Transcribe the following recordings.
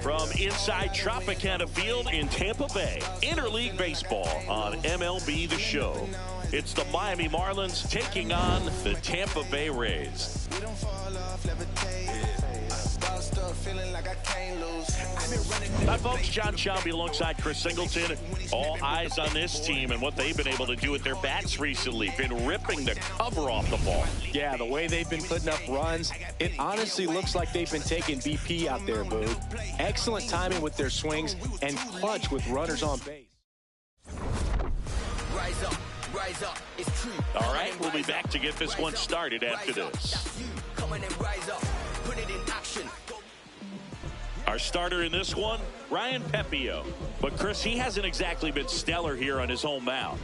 From inside Tropicana Field in Tampa Bay, Interleague Baseball on MLB The Show. It's the Miami Marlins taking on the Tampa Bay Rays. Hi, folks. John Shelby alongside Chris Singleton. All eyes on this team and what they've been able to do with their bats recently. Been ripping the cover off the ball. Yeah, the way they've been putting up runs, it honestly looks like they've been taking BP out there, Boo. Excellent timing with their swings and clutch with runners on base. All right, we'll be back to get this one started after this. Our starter in this one, Ryan Pepio. But, Chris, he hasn't exactly been stellar here on his home mound.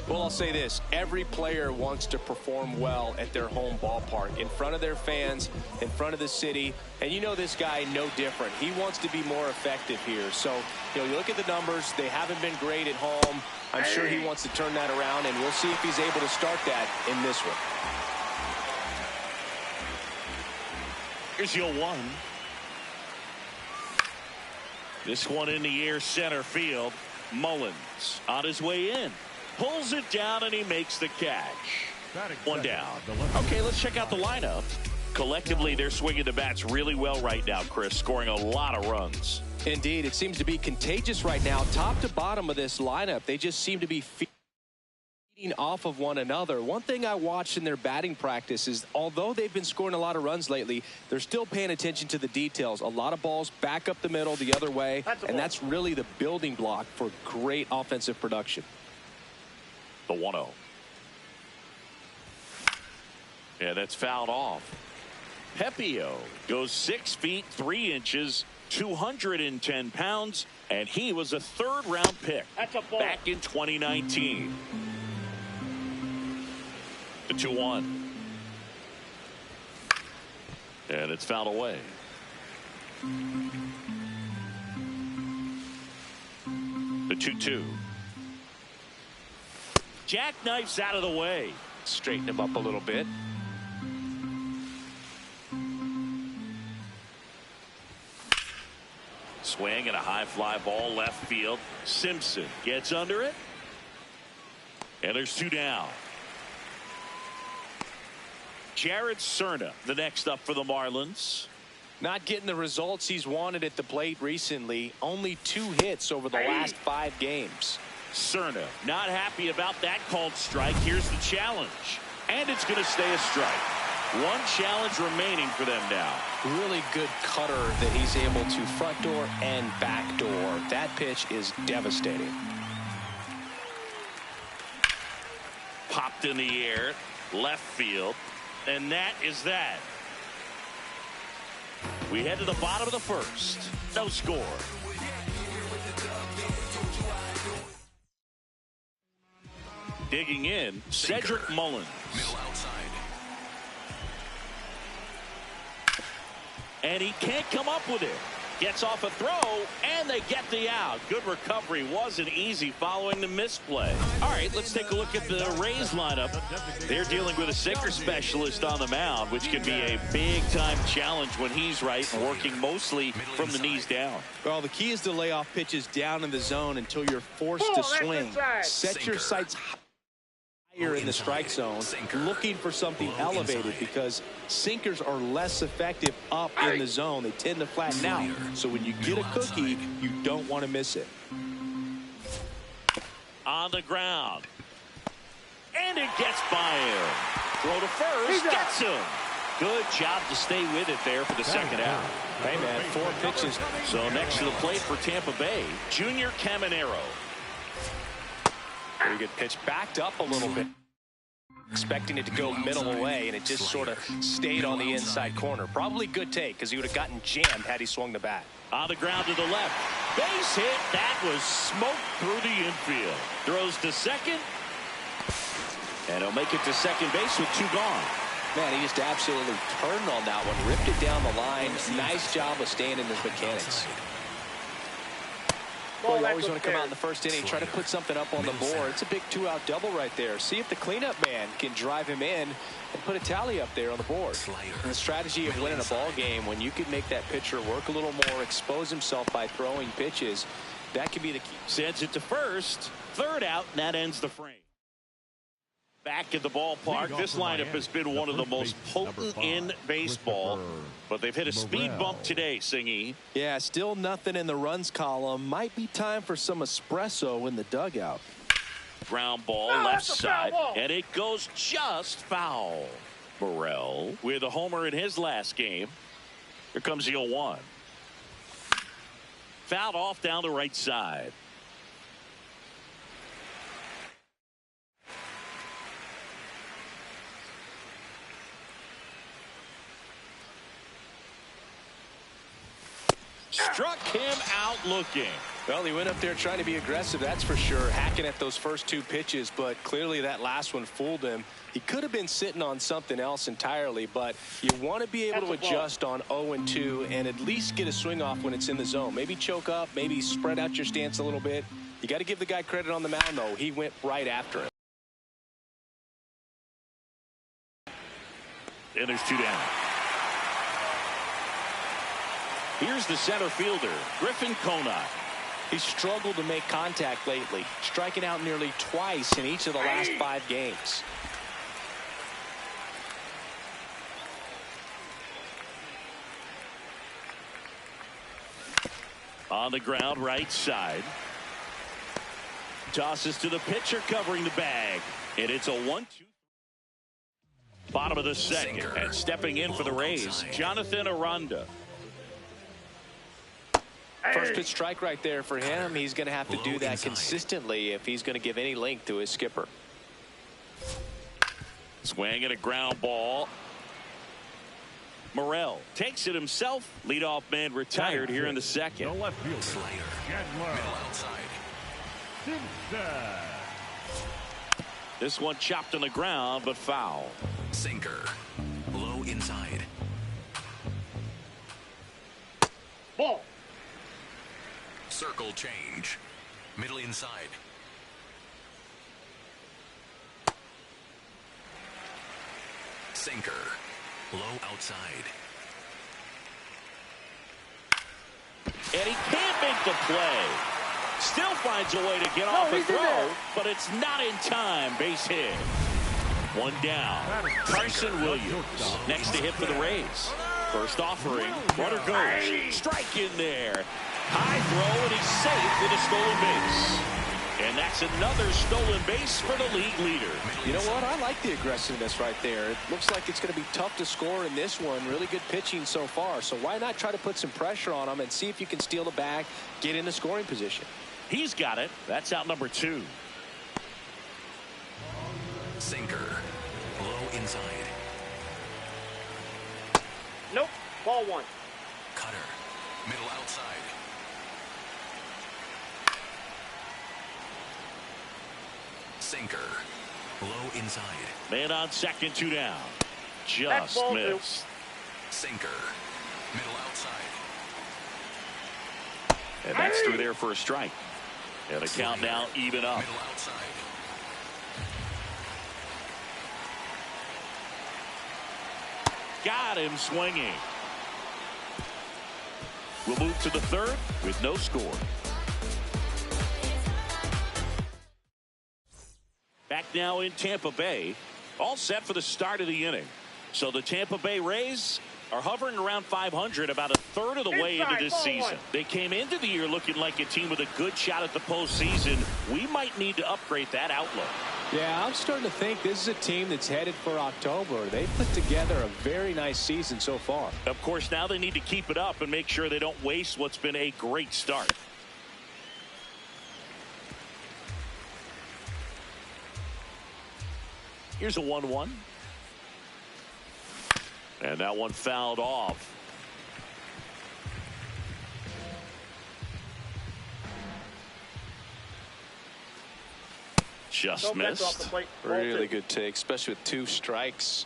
Well, I'll say this. Every player wants to perform well at their home ballpark, in front of their fans, in front of the city. And you know this guy no different. He wants to be more effective here. So, you look at the numbers. They haven't been great at home. I'm sure he wants to turn that around, and we'll see if he's able to start that in this one. Here's your one. This one in the air, center field. Mullins on his way in. Pulls it down, and he makes the catch. One down. Okay, let's check out the lineup. Collectively, they're swinging the bats really well right now, Chris, scoring a lot of runs. Indeed, it seems to be contagious right now. Top to bottom of this lineup, they just seem to be feeding off of one another. One thing I watched in their batting practice is, although they've been scoring a lot of runs lately, they're still paying attention to the details. A lot of balls back up the middle the other way, and that's really the building block for great offensive production. The 1-0. Yeah, that's fouled off. Pepio goes 6 feet 3 inches, 210 pounds, and he was a third-round pick back in 2019. The 2-1. And it's fouled away. The 2-2. Jackknifes out of the way. Straighten him up a little bit. Swing and a high fly ball left field. Simpson gets under it. And there's 2 down. Jared Cerna, the next up for the Marlins. Not getting the results he's wanted at the plate recently. Only 2 hits over the last 5 games. Cerna not happy about that called strike. Here's the challenge. And it's going to stay a strike. 1 challenge remaining for them now. Really good cutter that he's able to front door and back door. That pitch is devastating. Popped in the air, left field, and that is that. We head to the bottom of the first. No score. Digging in, Cedric Mullins. And he can't come up with it. Gets off a throw, and they get the out. Good recovery. Wasn't easy following the misplay. All right, let's take a look at the Rays lineup. They're dealing with a sinker specialist on the mound, which can be a big-time challenge when he's right and working mostly from the knees down. Well, the key is to lay off pitches down in the zone until you're forced to swing. Set your sights higher in the strike zone, looking for something elevated, because sinkers are less effective up in the zone. They tend to flatten out. So when you get a cookie, you don't want to miss it. On the ground. And it gets by him. Throw to first. Gets him. Good job to stay with it there for the second out. Hey, man, 4 pitches. So next to the plate for Tampa Bay, Junior Caminero. Very good pitch. Backed up a little bit, expecting it to go middle away, and it just sort of stayed on the inside corner. Probably good take, because he would have gotten jammed had he swung the bat. On the ground to the left. Base hit. That was smoked through the infield. Throws to second. And he'll make it to second base with 2 gone. Man, he just absolutely turned on that one. Ripped it down the line. Nice job of staying in his mechanics. Well, you always want to come out in the first inning, try to put something up on the board. It's a big 2-out double right there. See if the cleanup man can drive him in and put a tally up there on the board. And the strategy of winning a ball game, when you can make that pitcher work a little more, expose himself by throwing pitches, that can be the key. Sends it to first. 3rd out, and that ends the frame. Back at the ballpark, this lineup has been one of the most potent in baseball, but they've hit a speed bump today, Singy. Yeah, still nothing in the runs column. Might be time for some espresso in the dugout. Ground ball left side, and it goes just foul. Morel with a homer in his last game. Here comes the 0-1. Fouled off down the right side. Struck him out looking. Well, he went up there trying to be aggressive, that's for sure, hacking at those first 2 pitches, but clearly that last one fooled him. He could have been sitting on something else entirely, but you want to be able to adjust on 0-2 and at least get a swing off when it's in the zone. Maybe choke up, maybe spread out your stance a little bit. You got to give the guy credit on the mound, though. He went right after it. And there's 2 down. Here's the center fielder, Griffin Conine. He's struggled to make contact lately, striking out nearly twice in each of the last 5 games. On the ground, right side. Tosses to the pitcher covering the bag. And it's a 1-2. Bottom of the second. And stepping in for the Rays, Jonathan Aranda. First pitch strike right there for him. He's going to have to do that consistently if he's going to give any length to his skipper. Swing and a ground ball. Morel takes it himself. Leadoff man retired here in the second. The left fielder, Slayer. Middle outside. This one chopped on the ground, but foul. Sinker. Low inside. Ball. Circle change. Middle inside. Sinker. Low outside. And he can't make the play. Still finds a way to get off a throw, but it's not in time. Base hit. 1 down. Carson Williams next to hit for the Rays. First offering. Runner goes. Strike in there. High throw, and he's safe with a stolen base. And that's another stolen base for the league leader. You know what? I like the aggressiveness right there. It looks like it's going to be tough to score in this one. Really good pitching so far. So why not try to put some pressure on him and see if you can steal the bag, get into scoring position. He's got it. That's out number 2. Sinker. Low inside. Nope. Ball 1. Cutter. Middle outside. Sinker. Low inside. Man on second, 2 down. Just missed. Sinker. Middle outside. And that's through there for a strike. And the count now even up. Middle outside. Got him swinging. We'll move to the third with no score. Back now in Tampa Bay. All set for the start of the inning. So the Tampa Bay Rays are hovering around 500, about a third of the way into this season. They came into the year looking like a team with a good shot at the postseason. We might need to upgrade that outlook. Yeah, I'm starting to think this is a team that's headed for October. They've put together a very nice season so far. Of course, now they need to keep it up and make sure they don't waste what's been a great start. Here's a 1-1. And that one fouled off. Just missed. Really good take, especially with 2 strikes.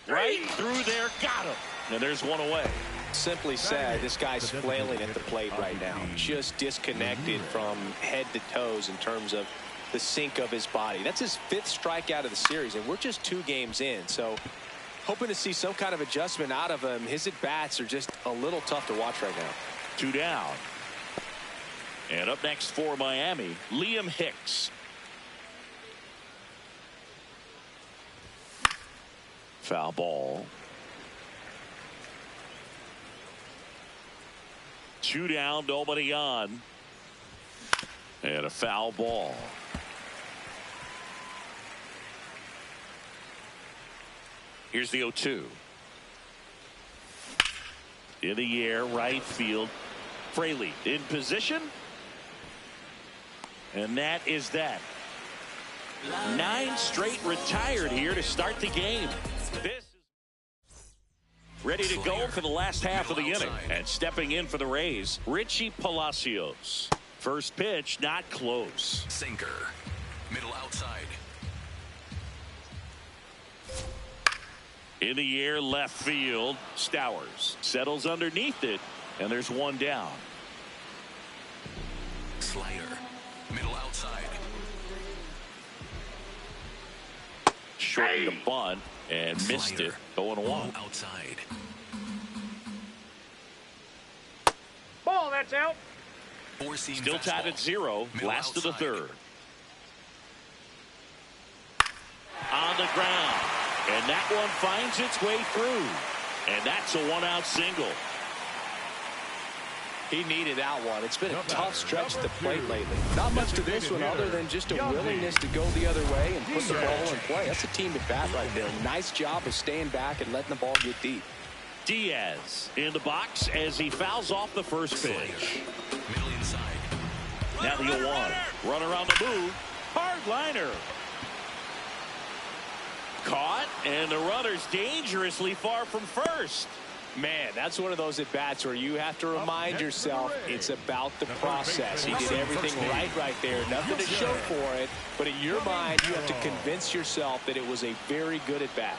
Right through there, got him. And there's one away. Simply said, this guy's flailing at the plate right now. Just disconnected from head to toes in terms of the sink of his body. That's his 5th strikeout of the series, and we're just 2 games in. So hoping to see some kind of adjustment out of him. His at-bats are just a little tough to watch right now. 2 down. And up next for Miami, Liam Hicks. Foul ball. 2 down, nobody on. And a foul ball. Here's the 0-2. In the air, right field. Fraley in position. And that is that. 9 straight retired here to start the game. This is ready to go for the last half of the inning. And stepping in for the Rays, Richie Palacios. First pitch, not close. Sinker. Middle outside. In the air, left field. Stowers settles underneath it, and there's 1 down. Slider. Middle outside. Shortened the bunt and missed it. 0-1. Outside. Ball, that's out. Still tied at 0. Last of the third. On the ground. And that one finds its way through. And that's a 1-out single. He needed that one. It's been a tough stretch at the plate lately. Not much to this one other than just a willingness to go the other way and put the ball in play. That's a team at bat right there. Nice job of staying back and letting the ball get deep. Diaz in the box as he fouls off the first pitch. Middle inside. Now the 0-1. Runner on the move. Hard liner. Caught, and the runner's dangerously far from first. Man, that's one of those at-bats where you have to remind yourself it's about the process. He did everything right there. Nothing to show for it, but in your mind, you have to convince yourself that it was a very good at-bat.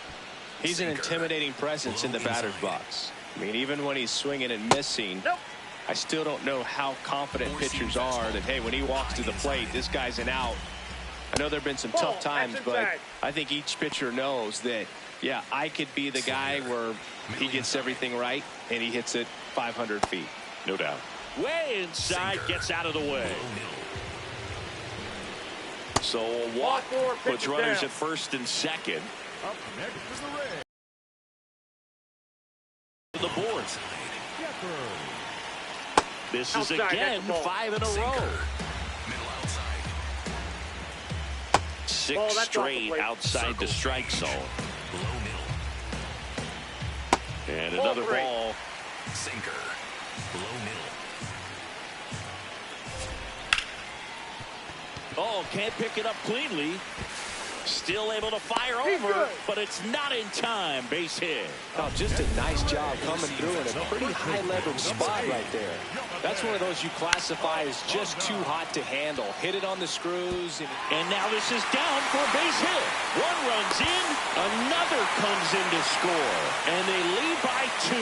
He's an intimidating presence in the batter's box. I mean, even when he's swinging and missing, I still don't know how confident pitchers are that, hey, when he walks to the plate, this guy's an out. I know there have been some tough times, but I think each pitcher knows that, yeah, I could be the guy where he gets everything right and he hits it 500 feet. No doubt. Way inside, gets out of the way. So a walk puts runners at first and second. Up next is the Rays. The board. This is again 5 in a row. 6 straight outside the strike zone. And another ball. Sinker. Low middle. Oh, can't pick it up cleanly. Still able to fire over, but it's not in time. Base hit. Oh, just a nice job coming through in a pretty high leverage spot right there. That's one of those you classify as just too hot to handle. Hit it on the screws. And now this is down for a base hit. One runs in, another comes in to score, and they lead by 2.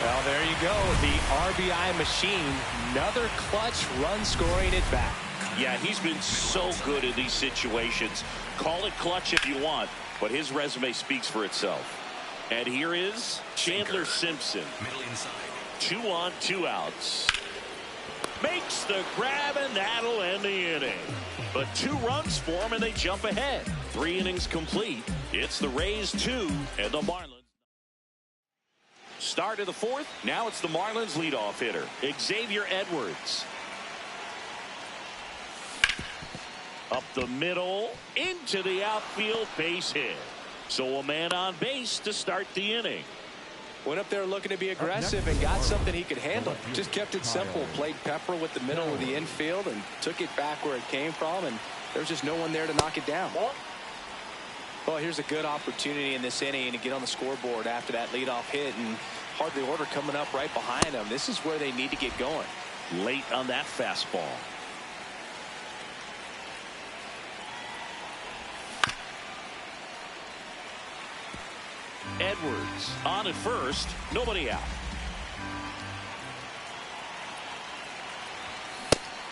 Well, there you go. The RBI machine. Another clutch run scoring at bat. Yeah, he's been so good in these situations. Call it clutch if you want, but his resume speaks for itself. And here is Chandler Simpson. Middle inside. 2 on, 2 outs. Makes the grab, and that'll end the inning. But 2 runs for him, and they jump ahead. 3 innings complete. It's the Rays 2 and the Marlins. Start of the 4th. Now it's the Marlins leadoff hitter, Xavier Edwards. Up the middle, into the outfield, base hit. So a man on base to start the inning. Went up there looking to be aggressive and got something he could handle. Just kept it simple. Played pepper with the middle of the infield and took it back where it came from, and there's just no one there to knock it down. Well, here's a good opportunity in this inning to get on the scoreboard after that leadoff hit, and hardly order coming up right behind them. This is where they need to get going. Late on that fastball. Edwards on at first, nobody out.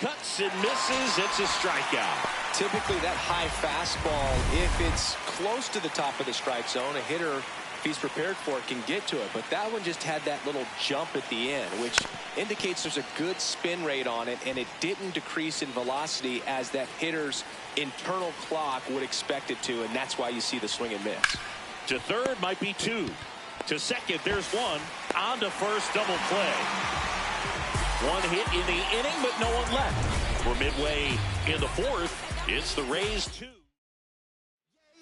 Cuts and misses. It's a strikeout. Typically that high fastball, if it's close to the top of the strike zone, a hitter, if he's prepared for it, can get to it. But that one just had that little jump at the end, which indicates there's a good spin rate on it, and it didn't decrease in velocity as that hitter's internal clock would expect it to, and that's why you see the swing and miss. To third might be 2. To second, there's 1. On to first, double play. 1 hit in the inning, but no one left. We're midway in the 4th. It's the Rays 2.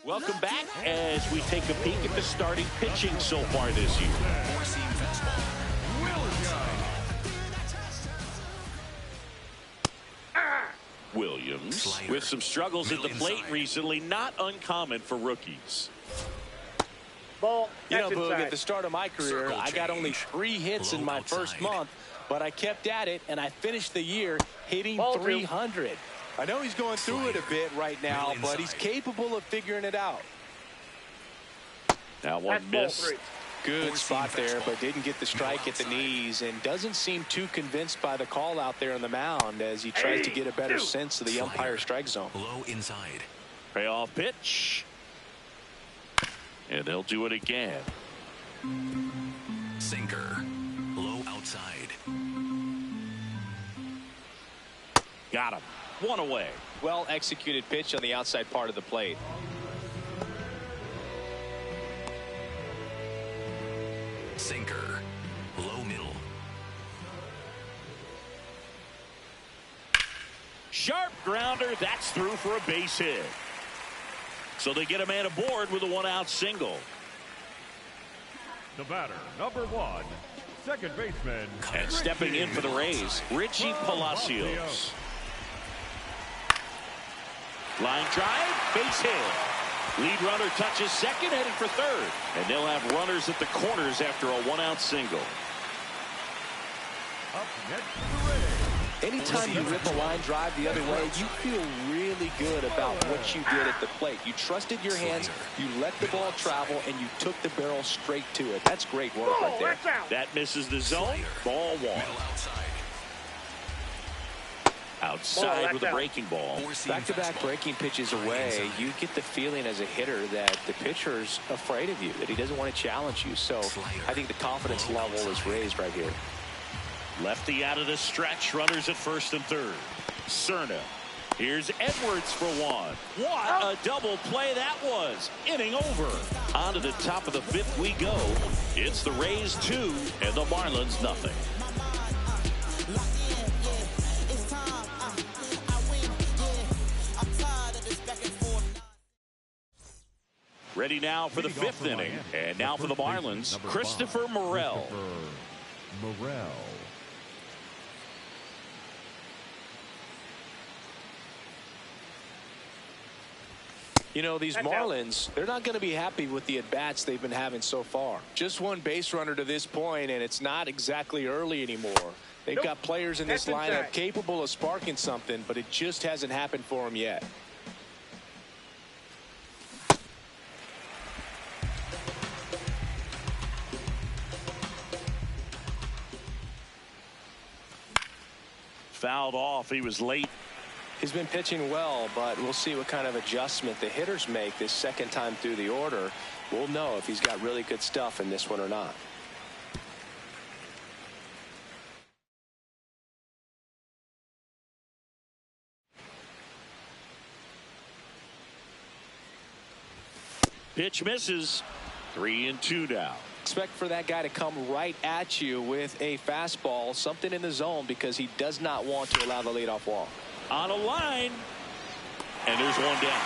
Welcome back as we take a peek at the starting pitching so far this year. Four-seam fastball. Williams Slider. with some struggles at the Middle plate inside. recently, not uncommon for rookies. Ball. You know, That's Boog, inside. at the start of my career, Circle I got only change. 3 hits in Low my outside. first month, but I kept at it, and I finished the year hitting Ball 2. 300. I know he's going through it a bit right now, Middle but he's inside. capable of figuring it out. That one That's ball missed. 3. Good Four-seam spot there, fastball. but didn't get the strike at the outside. knees, and doesn't seem too convinced by the call out there on the mound as he tries to get a better sense of the Slider. umpire strike zone. Low inside. Payoff pitch. And they'll do it again. Sinker. Low outside. Got him. 1 away. Well executed pitch on the outside part of the plate. Sinker. Low middle. Sharp grounder. That's through for a base hit. So they get a man aboard with a 1-out single. The batter, number 1, second baseman. And stepping in for the Rays, Richie Palacios. Line drive, base hit. Lead runner touches second, heading for third. And they'll have runners at the corners after a 1-out single. Up next, the Rays. Anytime you rip a line drive the other way, you feel really good about what you did at the plate. You trusted your hands, you let the ball travel, and you took the barrel straight to it. That's great work right Ball. there. That's out. That misses the zone. Ball 1. Middle outside. Outside Ball, with a that's out. breaking ball. Four-seam Back-to-back fastball. breaking pitches High away, inside. you get the feeling as a hitter that the pitcher's afraid of you, that he doesn't want to challenge you. So I think the confidence level is raised right here. Lefty out of the stretch. Runners at first and third. Cerna. Here's Edwards for 1. What a double play that was. Inning over. On to the top of the 5th we go. It's the Rays 2 and the Marlins nothing. Ready now for the 5th inning. And now for the Marlins, Christopher Morel. Morel. You know, these That's Marlins, they're not going to be happy with the at-bats they've been having so far. Just 1 base runner to this point, and it's not exactly early anymore. They've got players in this That's lineup inside. capable of sparking something, but it just hasn't happened for them yet. fouled off. He was late. He's been pitching well, but we'll see what kind of adjustment the hitters make this second time through the order. We'll know if he's got really good stuff in this one or not. Pitch misses. 3-2 now. Expect for that guy to come right at you with a fastball, something in the zone, because he does not want to allow the leadoff walk. On a line. And there's one down.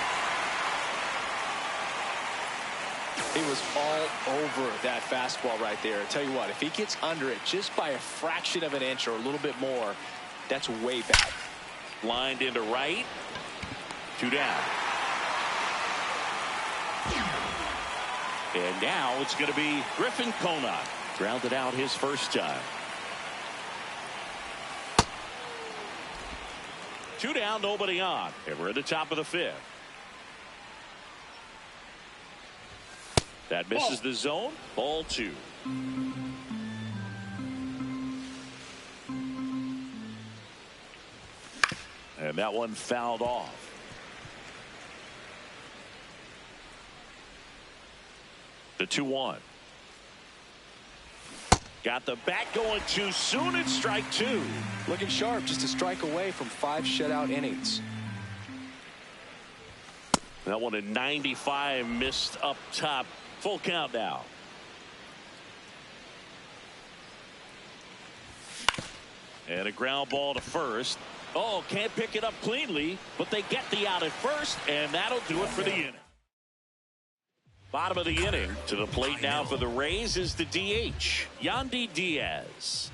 He was all over that fastball right there. I tell you what, if he gets under it just by a fraction of an inch or a little bit more, that's way back. Lined into right. 2 down. And now it's going to be Griffin Conant. Grounded out his first time. 2 down, nobody on. And we're at the top of the 5th. That misses the zone. Ball 2. And that one fouled off. The 2-1. Got the bat going too soon. It's strike 2. Looking sharp, just a strike away from 5 shutout innings. That one in 95, missed up top. Full count now. And a ground ball to first. Oh, can't pick it up cleanly, but they get the out at first, and that'll do it for the inning. Bottom of the inning. To the plate now for the Rays is the DH, Yandy Diaz.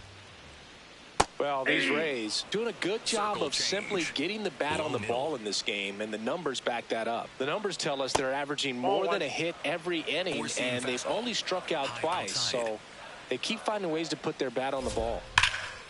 Well, these Rays doing a good job of simply getting the bat on the ball in this game, and the numbers back that up. The numbers tell us they're averaging more than a hit every inning, and they've only struck out twice, so they keep finding ways to put their bat on the ball.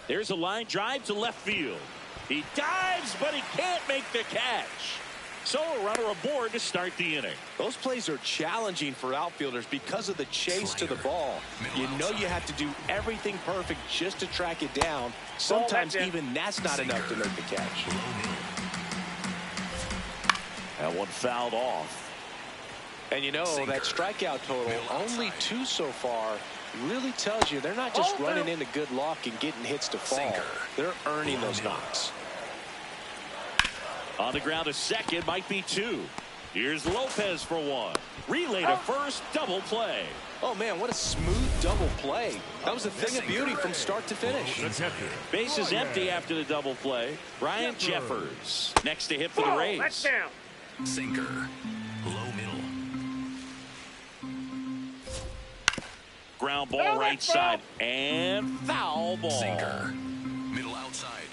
There's a line drive to left field. He dives, but he can't make the catch. So a runner aboard to start the inning. Those plays are challenging for outfielders because of the chase to the ball. You know you have to do everything perfect just to track it down. Sometimes even that's not enough to make the catch. That one fouled off. And you know that strikeout total, only 2 so far, really tells you they're not just running into good luck and getting hits to fall. They're earning those knocks. On the ground to second, might be 2. Here's Lopez for 1. Relay to first, double play. Oh man, what a smooth double play. That was a thing of beauty from start to finish. Base is empty after the double play. Ryan Jeffers next to hit for the Rays. That's down. Sinker. Low middle. Ground ball right side and foul ball. Sinker. Middle outside.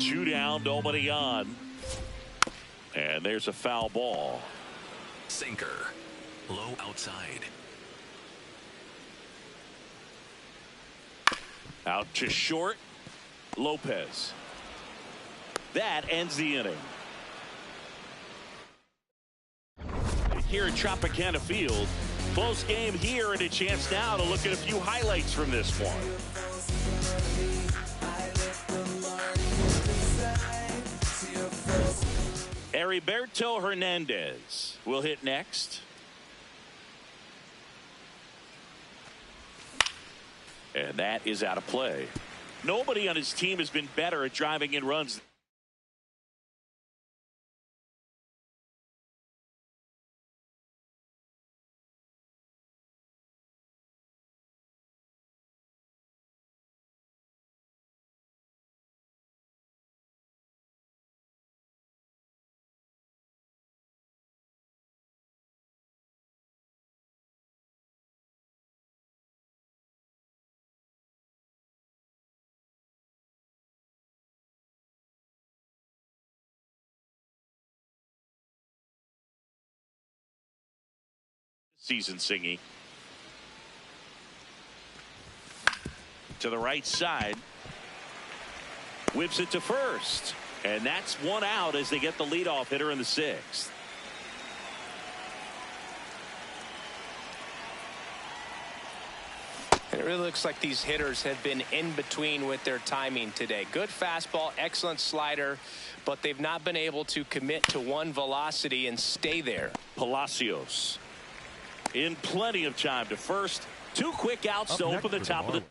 2 down, nobody on. And there's a foul ball. Sinker. Low outside. Out to short. Lopez. That ends the inning. Here at Tropicana Field. Close game here, and a chance now to look at a few highlights from this one. Heriberto Hernandez will hit next. And that is out of play. Nobody on his team has been better at driving in runs. Season singing. To the right side. Whips it to first. And that's 1 out as they get the leadoff hitter in the 6th. It really looks like these hitters have been in between with their timing today. Good fastball, excellent slider, but they've not been able to commit to one velocity and stay there. Palacios in plenty of time to first. 2 quick outs to open the top of the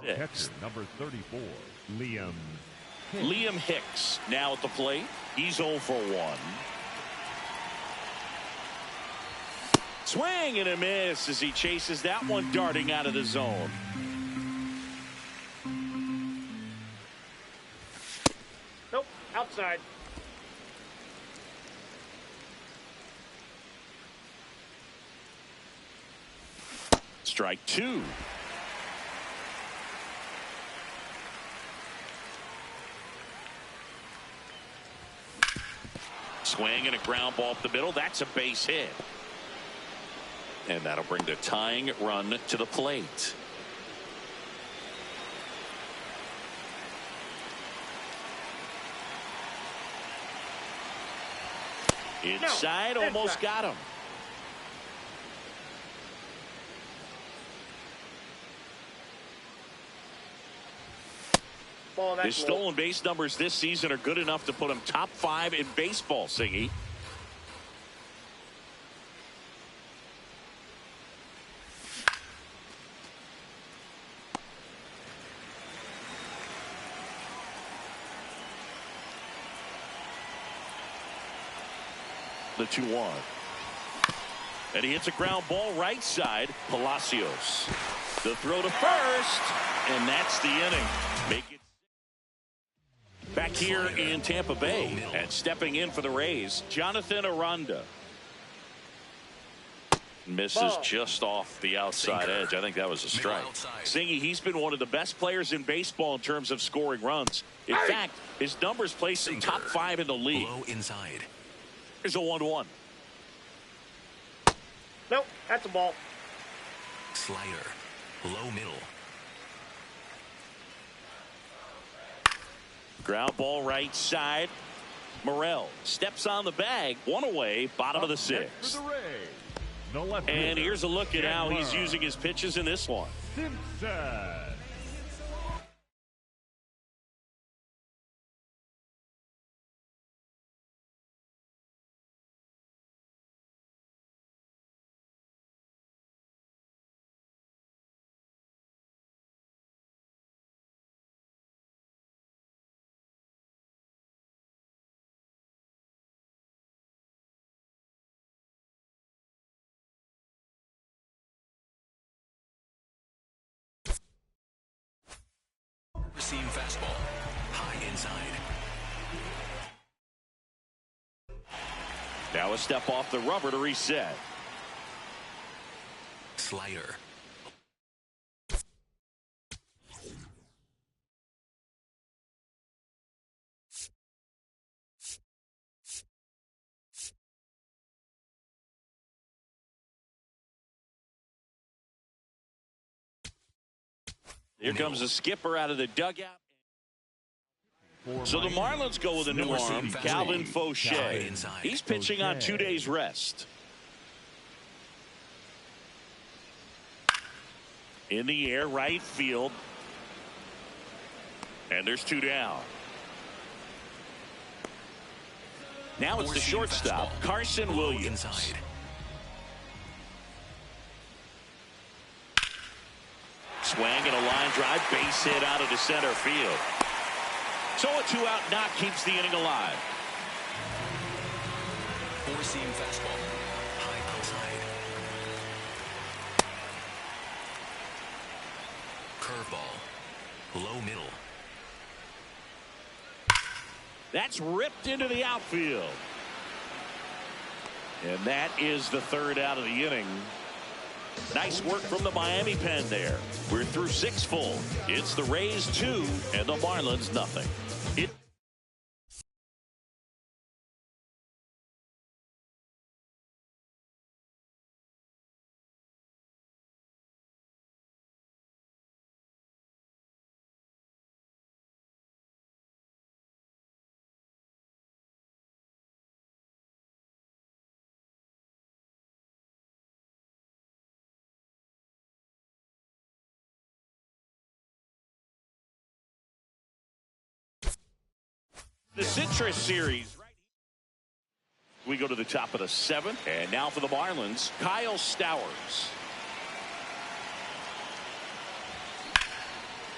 Catcher number 34, Liam. Liam Hicks now at the plate. He's 0 for 1. Swing and a miss as he chases that one darting out of the zone. Nope, outside. Strike 2. Swing and a ground ball up the middle. That's a base hit. And that'll bring the tying run to the plate. Inside, almost got him. His stolen base numbers this season are good enough to put him top 5 in baseball, Singy. The 2-1. And he hits a ground ball right side. Palacios. The throw to first. And that's the inning. Make it back here in Tampa Bay. And stepping in for the Rays, Jonathan Aranda. Misses just off the outside edge. I think that was a strike. Singy, he's been one of the best players in baseball in terms of scoring runs. In fact, his numbers place him top 5 in the league. Low inside. Here's a 1-1. Nope, that's a ball. Slider. Low middle. Ground ball right side. Morel steps on the bag. One away, bottom of the 6th. And here's a look at how he's using his pitches in this one. Simpson. Seam fastball. High inside. Now a step off the rubber to reset. Slider. Here comes the skipper out of the dugout. So the Marlins go with a new arm, Calvin Fauché. He's pitching on 2 days rest. In the air, right field. And there's 2 down. Now it's the shortstop, Carson Williams. Swing and a line drive, base hit out of the center field. So a 2-out knock keeps the inning alive. Four-seam fastball. High outside. Curveball. Low middle. That's ripped into the outfield. And that is the 3rd out of the inning. Nice work from the Miami pen there. We're through 6 full. It's the Rays 2 and the Marlins nothing. The Citrus Series. We go to the top of the 7th. And now for the Marlins, Kyle Stowers.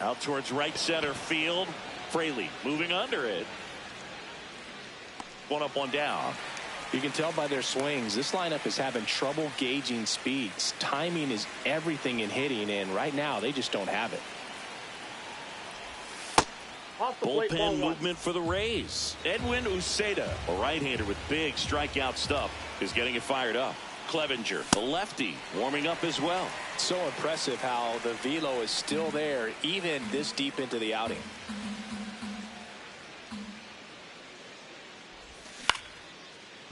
Out towards right center field. Fraley moving under it. One up, one down. You can tell by their swings, this lineup is having trouble gauging speeds. Timing is everything in hitting, and right now they just don't have it. Bullpen movement for the Rays. Edwin Uceda, a right-hander with big strikeout stuff, is getting it fired up. Clevenger, the lefty, warming up as well. So impressive how the velo is still there even this deep into the outing.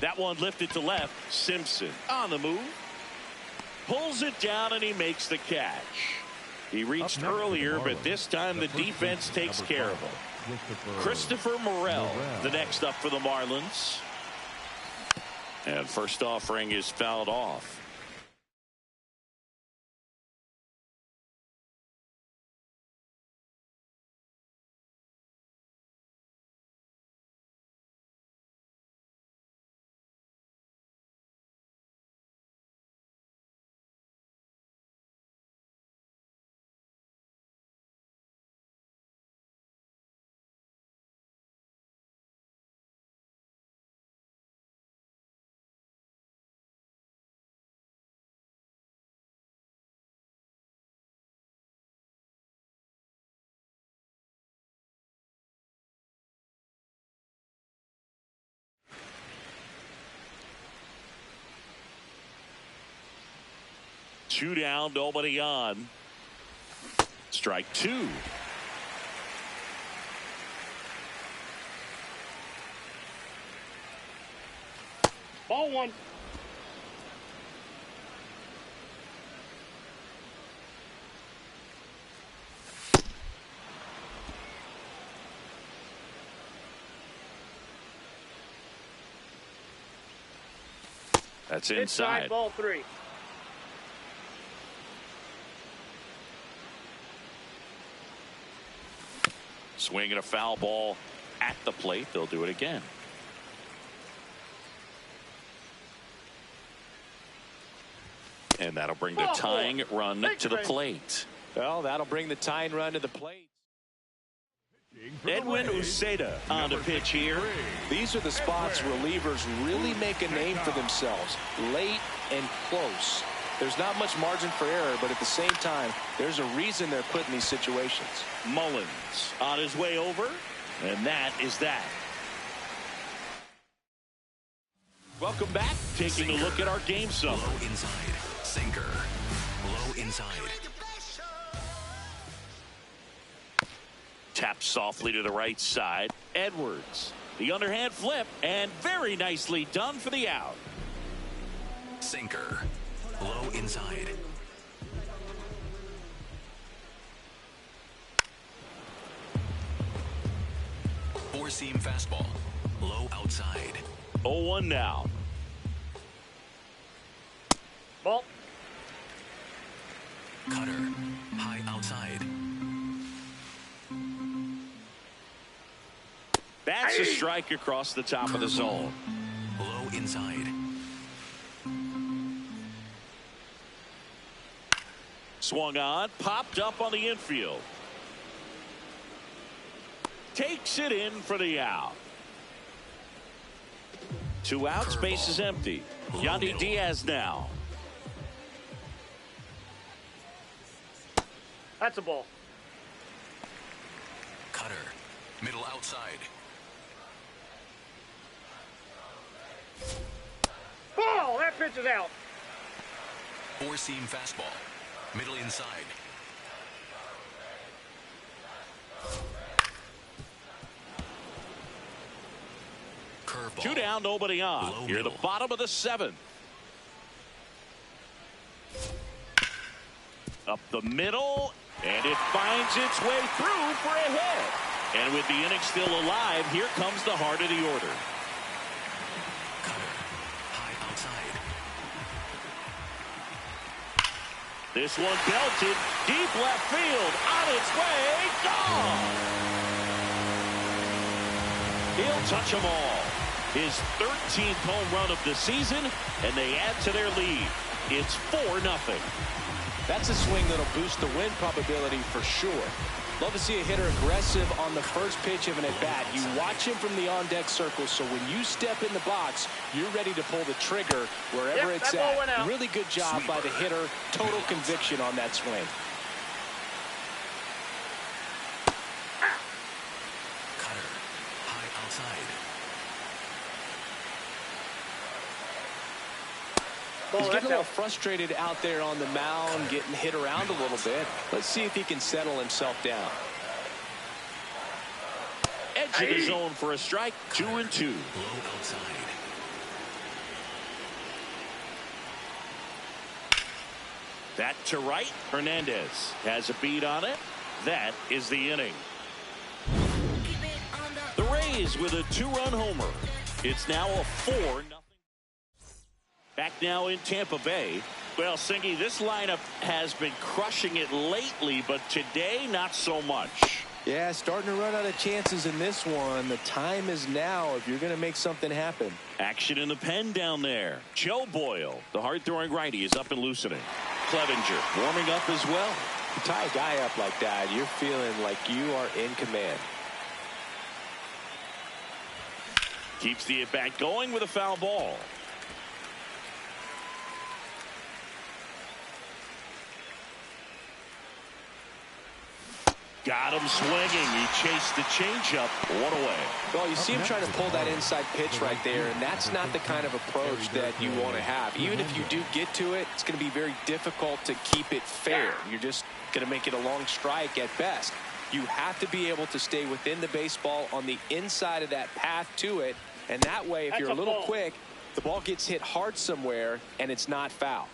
That one lifted to left. Simpson on the move. Pulls it down and he makes the catch. He reached earlier, but this time the defense takes care of him. Christopher Morel, the next up for the Marlins. And first offering is fouled off. Two down, nobody on. Strike two. Ball one. That's inside. Ball three. Swinging a foul ball at the plate. They'll do it again. And that'll bring the tying run to the plate. Well, that'll bring the tying run to the plate. Edwin Uceda on the pitch here. These are the spots relievers really make a name for themselves. Late and close. There's not much margin for error, but at the same time, there's a reason they're put in these situations. Mullins on his way over, and that is that. Welcome back. Taking Sinker. a look at our game summary. Low inside. Sinker. Low inside. Taps softly to the right side. Edwards. The underhand flip, and very nicely done for the out. Sinker. Low inside. Four-seam fastball. Low outside. 0-1 now. Ball. Cutter. High outside. That's a strike across the top of the zone. Low inside. Swung on, popped up on the infield. Takes it in for the out. Two outs, base is empty. Yandy Diaz now. That's a ball. Cutter. Middle outside. Ball! That pitch is out. Four-seam fastball. Middle inside. Curveball. Two down, nobody on. Low Here at the middle. bottom of the seventh. Up the middle, and it finds its way through for a hit. And with the inning still alive, here comes the heart of the order. Cutter. High outside. This one belted deep left field, on its way, gone. He'll touch them all. His 13th home run of the season, and they add to their lead. It's 4-0. That's a swing that'll boost the win probability for sure. Love to see a hitter aggressive on the first pitch of an at-bat. You watch him from the on-deck circle, so when you step in the box, you're ready to pull the trigger wherever it's at. Really good job by the hitter. Total conviction on that swing. Cutter. High outside. He's getting a little frustrated out there on the mound, getting hit around a little bit. Let's see if he can settle himself down. Edge of the zone for a strike. 2-2. Low outside. That to right. Hernandez has a beat on it. That is the inning. The Rays with a 2-run homer. It's now a 4-0. Back now in Tampa Bay. Well, Singy, this lineup has been crushing it lately, but today not so much. Yeah, starting to run out of chances in this one. The time is now if you're going to make something happen. Action in the pen down there. Joe Boyle, the hard-throwing righty, is up and loosening. Clevenger warming up as well. You tie a guy up like that, you're feeling like you are in command. Keeps the at-bat going with a foul ball. Got him swinging. He chased the changeup. One away. Well, you see him trying to pull that inside pitch right there, and that's not the kind of approach that you want to have. Even if you do get to it, it's going to be very difficult to keep it fair. You're just going to make it a long strike at best. You have to be able to stay within the baseball on the inside of that path to it, and that way, if you're a little quick, the ball gets hit hard somewhere, and it's not foul.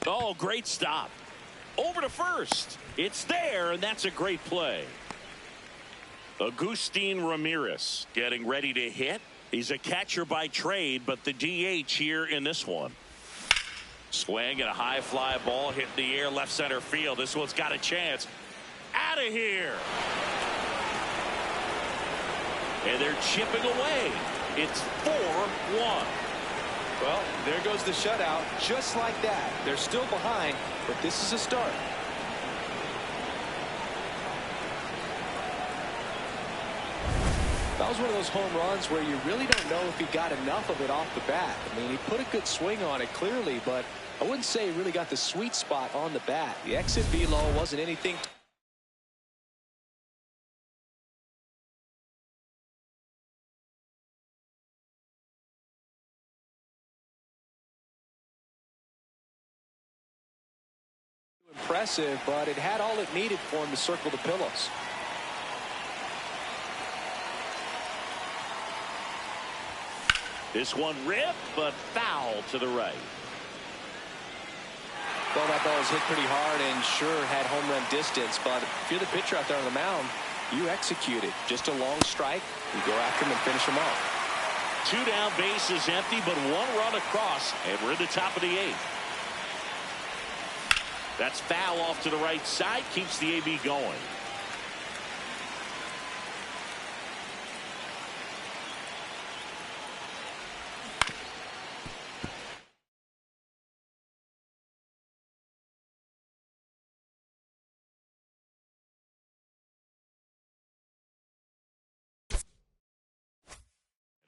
Oh, great stop. Over to first. It's there, and that's a great play. Agustin Ramirez getting ready to hit. He's a catcher by trade, but the DH here in this one. Swing and a high fly ball hit in the air left center field. This one's got a chance. Out of here. And they're chipping away. It's 4-1. Well, there goes the shutout. Just like that. They're still behind, but this is a start. That was one of those home runs where you really don't know if he got enough of it off the bat. I mean, he put a good swing on it clearly, but I wouldn't say he really got the sweet spot on the bat. The exit velo wasn't anything. Impressive, but it had all it needed for him to circle the pillows. This one ripped, but foul to the right. Well, that ball was hit pretty hard and sure had home run distance, but if you're the pitcher out there on the mound, you execute it. Just a long strike. You go after him and finish him off. 2 down, base is empty, but 1 run across, and we're in the top of the 8th. That's foul off to the right side. Keeps the AB going.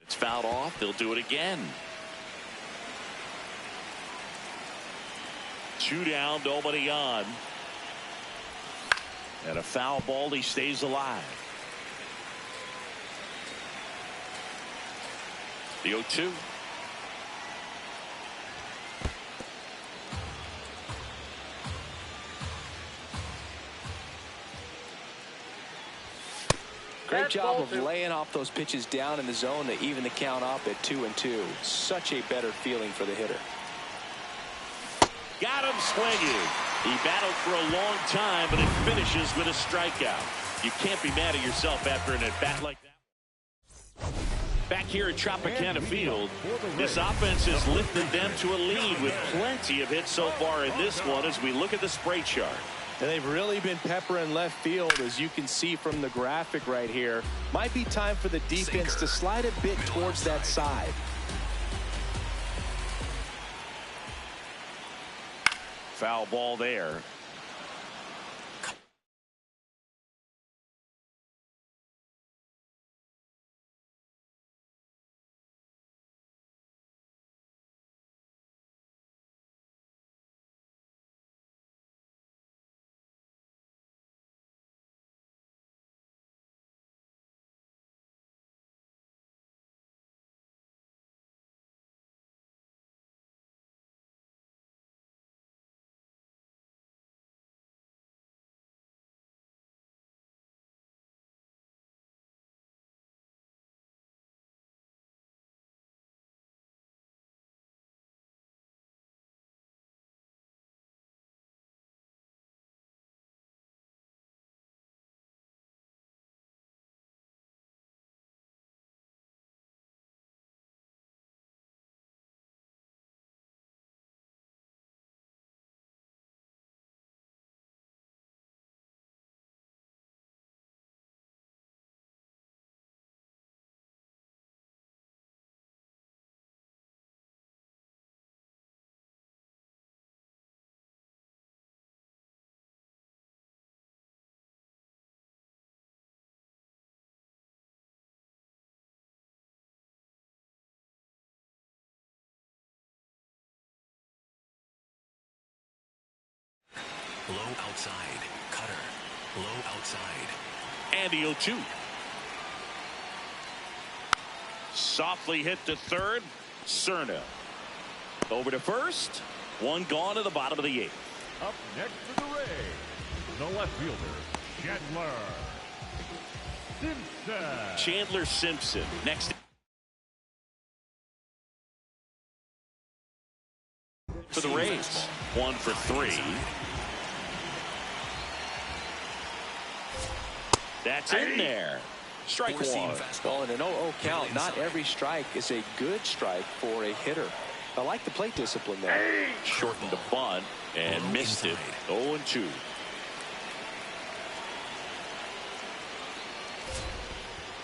It's fouled off. They'll do it again. 2 down, nobody on. And a foul ball, he stays alive. The 0-2. Great job of laying off those pitches down in the zone to even the count up at 2-2. Such a better feeling for the hitter. Got him swinging. He battled for a long time, but it finishes with a strikeout. You can't be mad at yourself after an at-bat like that. Back here at Tropicana Field, this offense has lifted them to a lead with plenty of hits so far in this one as we look at the spray chart. And they've really been peppering left field, as you can see from the graphic right here. Might be time for the defense to slide a bit towards that side. Foul ball there. Low outside. Cutter. Low outside. And the 0-2. Softly hit to third. Cerna. Over to first. One gone to the bottom of the 8th. Up next for the Rays, the left fielder, Chandler Simpson. Next for the Rays. 1 for 3. That's in there. Strike 1. Well, in an 0-0 count, not every strike is a good strike for a hitter. I like the plate discipline there. Shortened the bunt and missed it. 0-2.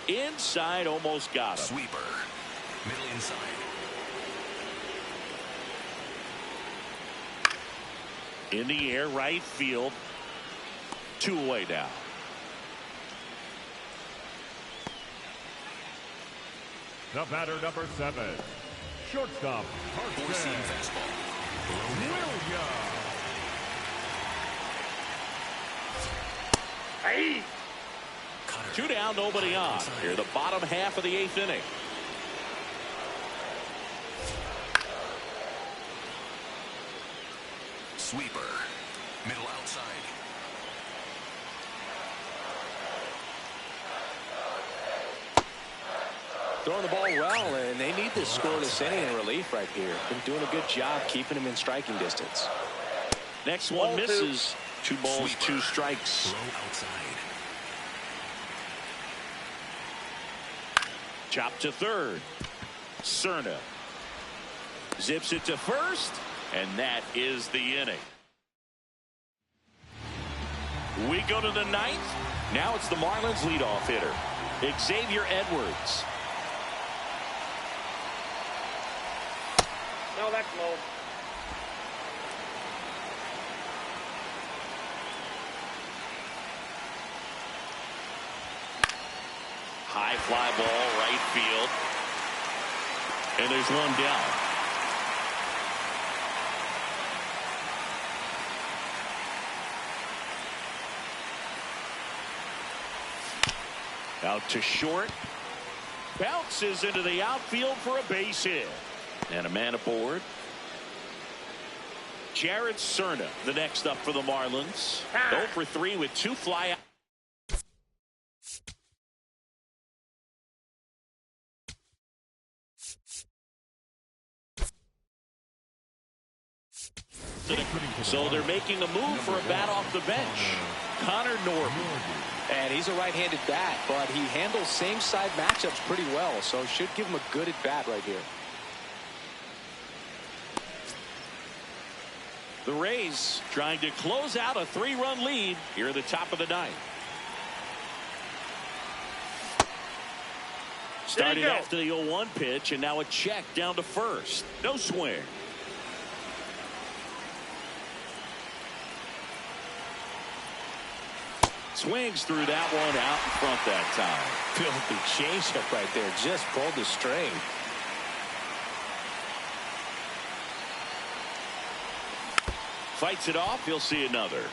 Inside, almost got him. Sweeper. Middle inside. In the air, right field. 2 away now. The batter, number 7, shortstop, Four-seam fastball. Hey! Cutter. 2 down, nobody on. Here, the bottom half of the 8th inning. Sweeper. Middle outside. Throwing the ball well, and they need this scoreless inning in relief right here. Been doing a good job keeping him in striking distance. Next one misses. 2 balls, Sweeper. 2 strikes. Low outside. Chop to third. Cerna zips it to first, and that is the inning. We go to the 9th. Now it's the Marlins leadoff hitter, Xavier Edwards. No, that's low. High fly ball, right field. And there's one down. Out to short. Bounces into the outfield for a base hit. And a man aboard. Jared Cerna, the next up for the Marlins. 0 for 3 with 2 fly-outs. So they're making a move for a bat off the bench. Connor Norton. And he's a right-handed bat, but he handles same-side matchups pretty well, so should give him a good at-bat right here. The Rays trying to close out a 3-run lead here at the top of the 9th. Started after the 0-1 pitch, and now a check down to first. No swing. Swings through that one out in front that time. Filthy changeup right there. Just pulled the string. Fights it off. He'll see another.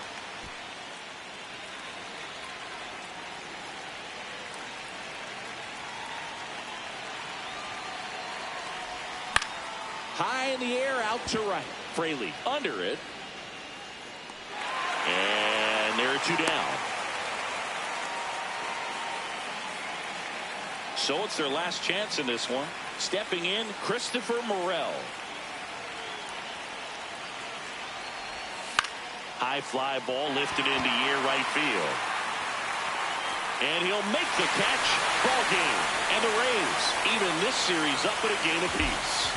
High in the air, out to right. Fraley under it. And there are 2 down. So it's their last chance in this one. Stepping in, Christopher Morel. High fly ball lifted into near right field. And he'll make the catch. Ball game. And the Rays even this series up at a game apiece.